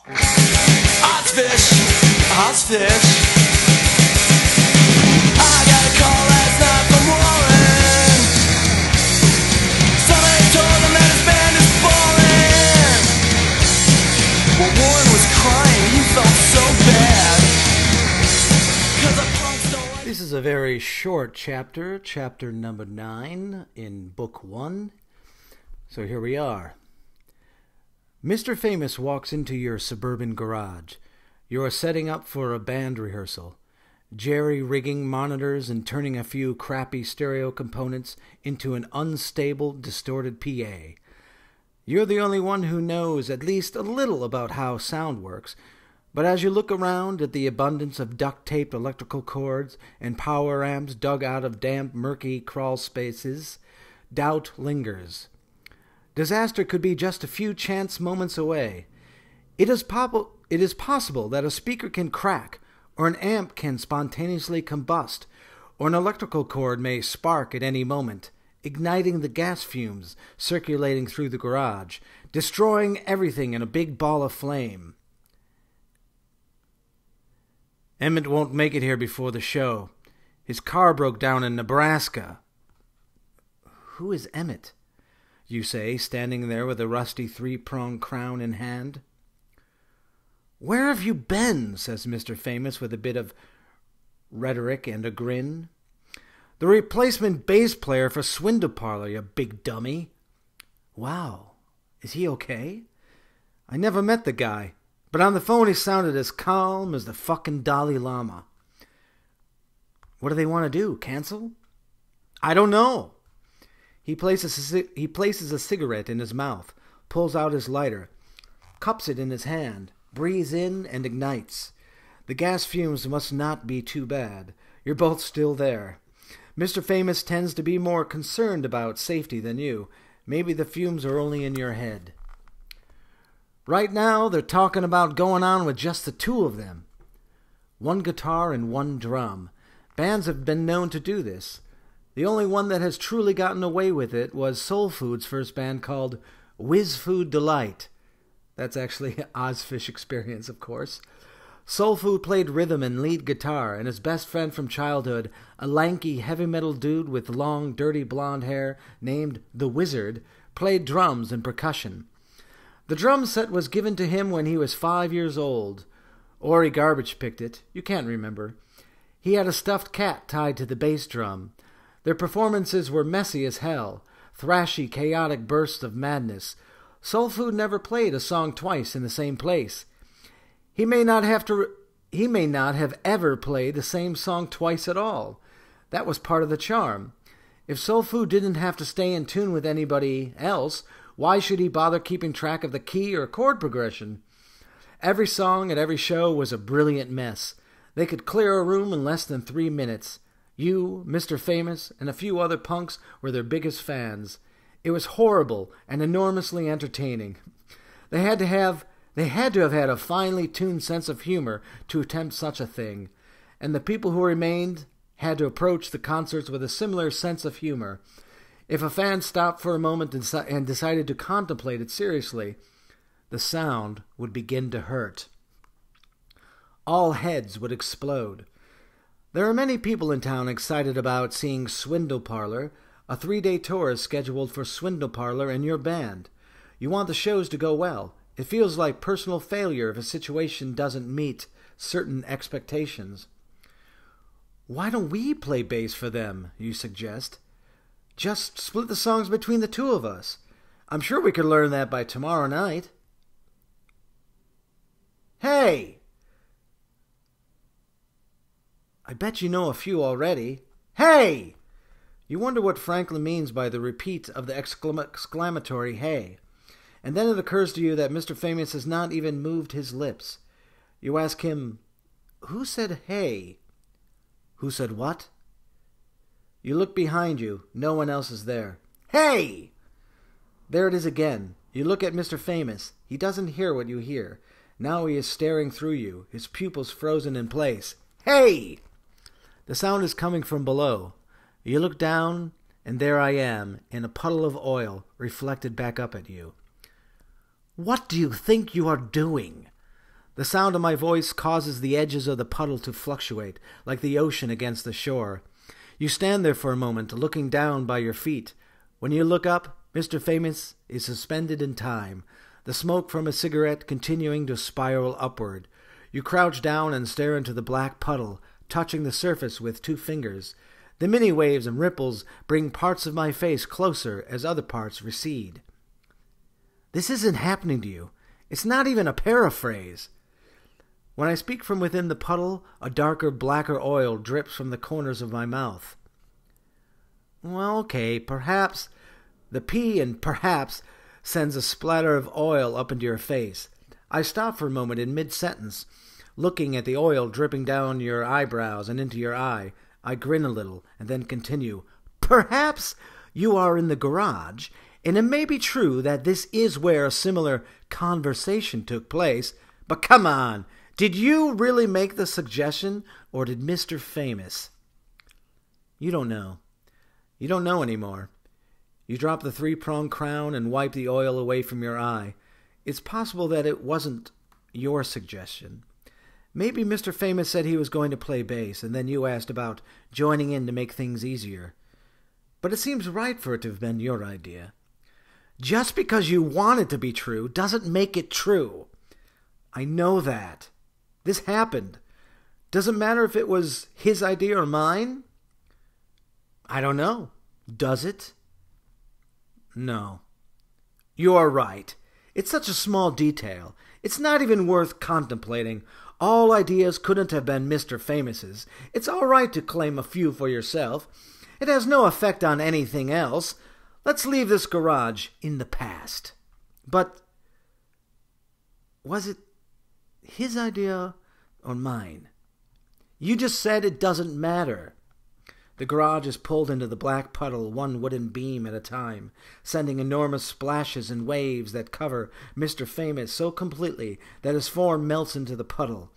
Ozfish, Ozfish. I got a call last night from Warren. Somebody told him that his band is falling. Well, Warren was crying, he felt so bad. 'Cause the punks don't like. This is a very short chapter, chapter number 9 in book 1. So here we are. Mr. Famous walks into your suburban garage. You are setting up for a band rehearsal, jerry-rigging monitors and turning a few crappy stereo components into an unstable, distorted PA. You're the only one who knows at least a little about how sound works, but as you look around at the abundance of duct-taped electrical cords and power amps dug out of damp, murky crawl spaces, doubt lingers. Disaster could be just a few chance moments away. It is possible that a speaker can crack, or an amp can spontaneously combust, or an electrical cord may spark at any moment, igniting the gas fumes circulating through the garage, destroying everything in a big ball of flame. Emmett won't make it here before the show. His car broke down in Nebraska. Who is Emmett? You say, standing there with a rusty 3-pronged crown in hand. Where have you been? Says Mr. Famous with a bit of rhetoric and a grin. The replacement bass player for Swindle Parlor, you big dummy. Wow, is he okay? I never met the guy, but on the phone he sounded as calm as the fucking Dalai Lama. What do they want to do, cancel? I don't know. He places a cigarette in his mouth, pulls out his lighter, cups it in his hand, breathes in and ignites. The gas fumes must not be too bad. You're both still there. Mr. Famous tends to be more concerned about safety than you. Maybe the fumes are only in your head. Right now, they're talking about going on with just the two of them. One guitar and one drum. Bands have been known to do this. The only one that has truly gotten away with it was Soul Food's first band called Whiz Food Delight. That's actually Ozfish Experience, of course. Soul Food played rhythm and lead guitar, and his best friend from childhood, a lanky heavy metal dude with long, dirty blonde hair named The Wizard, played drums and percussion. The drum set was given to him when he was 5 years old. Or he garbage picked it. You can't remember. He had a stuffed cat tied to the bass drum. Their performances were messy as hell, thrashy, chaotic bursts of madness. Soul Food never played a song twice in the same place. He may not have ever played the same song twice at all. That was part of the charm. If Soul Food didn't have to stay in tune with anybody else, why should he bother keeping track of the key or chord progression? Every song at every show was a brilliant mess. They could clear a room in less than 3 minutes. You, Mr. Famous, and a few other punks were their biggest fans. It was horrible and enormously entertaining. They had to have had a finely tuned sense of humor to attempt such a thing, and the people who remained had to approach the concerts with a similar sense of humor. If a fan stopped for a moment and decided to contemplate it seriously, the sound would begin to hurt. All heads would explode. There are many people in town excited about seeing Swindle Parlor. A 3-day tour is scheduled for Swindle Parlor and your band. You want the shows to go well. It feels like personal failure if a situation doesn't meet certain expectations. Why don't we play bass for them, you suggest? Just split the songs between the two of us. I'm sure we could learn that by tomorrow night. Hey! I bet you know a few already. Hey! You wonder what Franklin means by the repeat of the exclamatory hey. And then it occurs to you that Mr. Famous has not even moved his lips. You ask him, who said hey? Who said what? You look behind you. No one else is there. Hey! There it is again. You look at Mr. Famous. He doesn't hear what you hear. Now he is staring through you, his pupils frozen in place. Hey! The sound is coming from below. You look down, and there I am, in a puddle of oil, reflected back up at you. What do you think you are doing? The sound of my voice causes the edges of the puddle to fluctuate, like the ocean against the shore. You stand there for a moment, looking down by your feet. When you look up, Mr. Famous is suspended in time, the smoke from a cigarette continuing to spiral upward. You crouch down and stare into the black puddle, touching the surface with 2 fingers. The mini waves and ripples bring parts of my face closer as other parts recede. This isn't happening to you. It's not even a paraphrase. When I speak from within the puddle, a darker, blacker oil drips from the corners of my mouth. Well, okay, perhaps. The P in perhaps sends a splatter of oil up into your face. I stop for a moment in mid-sentence, looking at the oil dripping down your eyebrows and into your eye. I grin a little and then continue. Perhaps you are in the garage, and it may be true that this is where a similar conversation took place, but come on! Did you really make the suggestion, or did Mr. Famous? You don't know. You don't know anymore. You drop the 3-pronged crown and wipe the oil away from your eye. It's possible that it wasn't your suggestion. Maybe Mr. Famous said he was going to play bass, and then you asked about joining in to make things easier. But it seems right for it to have been your idea. Just because you want it to be true doesn't make it true. I know that. This happened. Doesn't matter if it was his idea or mine? I don't know. Does it? No. You're right. It's such a small detail. It's not even worth contemplating. All ideas couldn't have been Mr. Famous's. It's all right to claim a few for yourself. It has no effect on anything else. Let's leave this garage in the past. But was it his idea or mine? You just said it doesn't matter. The garage is pulled into the black puddle, 1 wooden beam at a time, sending enormous splashes and waves that cover Mr. Famous so completely that his form melts into the puddle.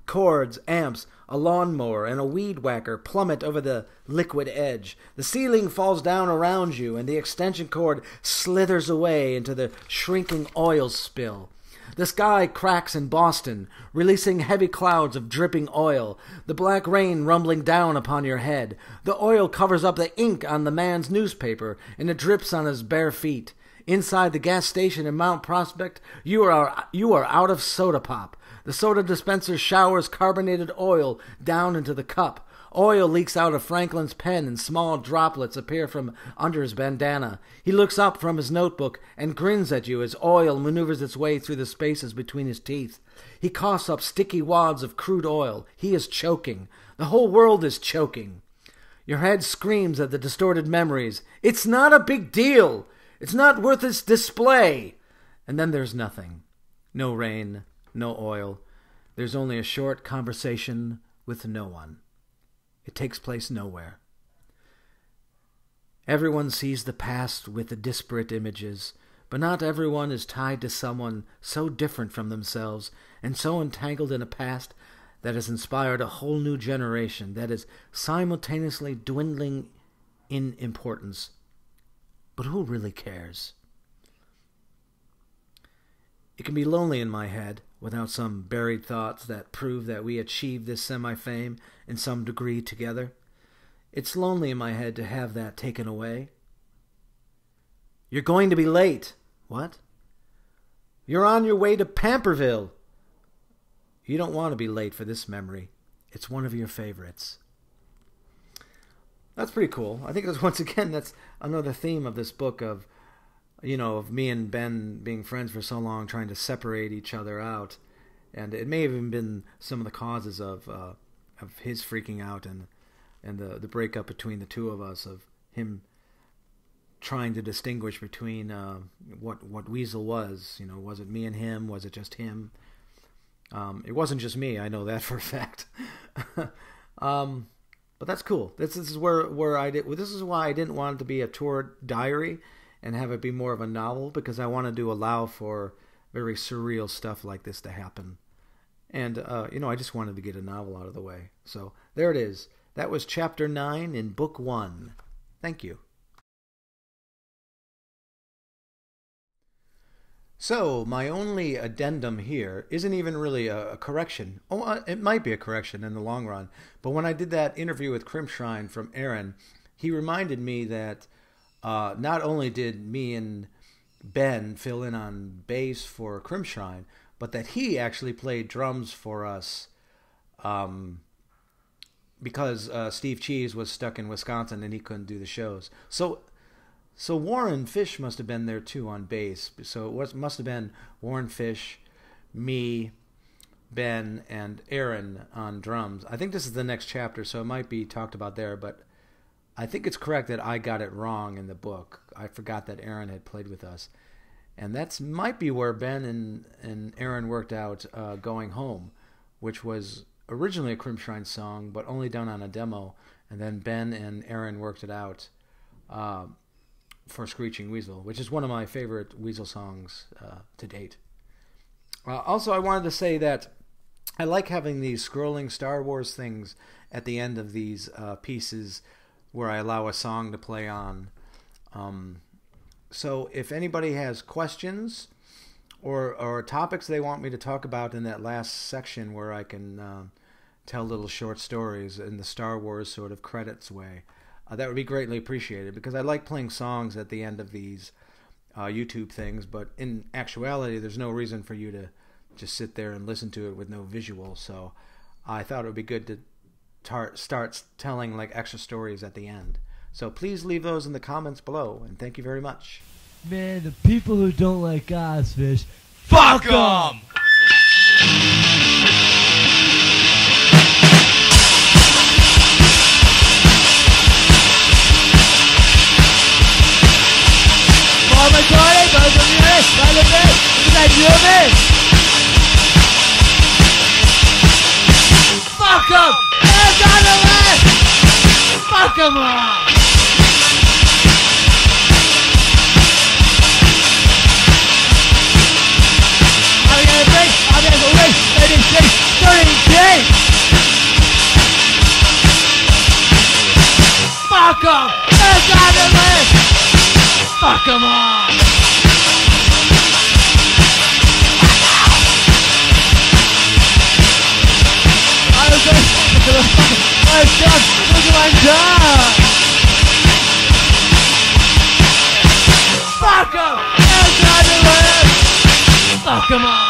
Cords, amps, a lawnmower, and a weed whacker plummet over the liquid edge. The ceiling falls down around you, and the extension cord slithers away into the shrinking oil spill. The sky cracks in Boston, releasing heavy clouds of dripping oil, the black rain rumbling down upon your head. The oil covers up the ink on the man's newspaper, and it drips on his bare feet. Inside the gas station in Mount Prospect, you are out of soda pop. The soda dispenser showers carbonated oil down into the cup. Oil leaks out of Franklin's pen and small droplets appear from under his bandana. He looks up from his notebook and grins at you as oil maneuvers its way through the spaces between his teeth. He coughs up sticky wads of crude oil. He is choking. The whole world is choking. Your head screams at the distorted memories. It's not a big deal. It's not worth its display. And then there's nothing. No rain, no oil. There's only a short conversation with no one. It takes place nowhere. Everyone sees the past with the disparate images, but not everyone is tied to someone so different from themselves and so entangled in a past that has inspired a whole new generation that is simultaneously dwindling in importance. But who really cares? It can be lonely in my head without some buried thoughts that prove that we achieved this semi-fame in some degree together. It's lonely in my head to have that taken away. You're going to be late. What? You're on your way to Pamperville. You don't want to be late for this memory. It's one of your favorites. That's pretty cool. I think once again, that's another theme of this book of me and Ben being friends for so long, trying to separate each other out. And it may have even been some of the causes of his freaking out and the breakup between the two of us, of him trying to distinguish between what Weasel was. Was it me and him? Was it just him? It wasn't just me. I know that for a fact. But that's cool. This is This is why I didn't want it to be a tour diary and have it be more of a novel, because I wanted to allow for very surreal stuff like this to happen. And I just wanted to get a novel out of the way. So there it is. That was Chapter 9 in Book 1. Thank you. So, my only addendum here isn't even really a correction. Oh, it might be a correction in the long run. But when I did that interview with Crimpshrine from Aaron, he reminded me that not only did me and Ben fill in on bass for Crimpshrine, but that he actually played drums for us because Steve Cheese was stuck in Wisconsin and he couldn't do the shows. So Warren Fish must have been there too on bass. So it must have been Warren Fish, me, Ben, and Aaron on drums. I think this is the next chapter, so it might be talked about there, but I think it's correct that I got it wrong in the book. I forgot that Aaron had played with us. And that might be where Ben and Aaron worked out Going Home, which was originally a Crimpshrine song, but only done on a demo. And then Ben and Aaron worked it out for Screeching Weasel, which is one of my favorite Weasel songs to date. Also, I wanted to say that I like having these scrolling Star Wars things at the end of these pieces where I allow a song to play on. So if anybody has questions or topics they want me to talk about in that last section where I can tell little short stories in the Star Wars sort of credits way, that would be greatly appreciated, because I like playing songs at the end of these YouTube things, but in actuality there's no reason for you to just sit there and listen to it with no visual, so I thought it would be good to start telling like extra stories at the end. So please leave those in the comments below, and thank you very much. Man, the people who don't like Ozfish, fuck them! Fuck 'em! Hands on the left! Fuck 'em all! I'm gonna break, I'm gonna go away, let it shake, 30 Fuck 'em! Hands on the left! Fuck 'em all! Fuck 'em! Fuck 'em all!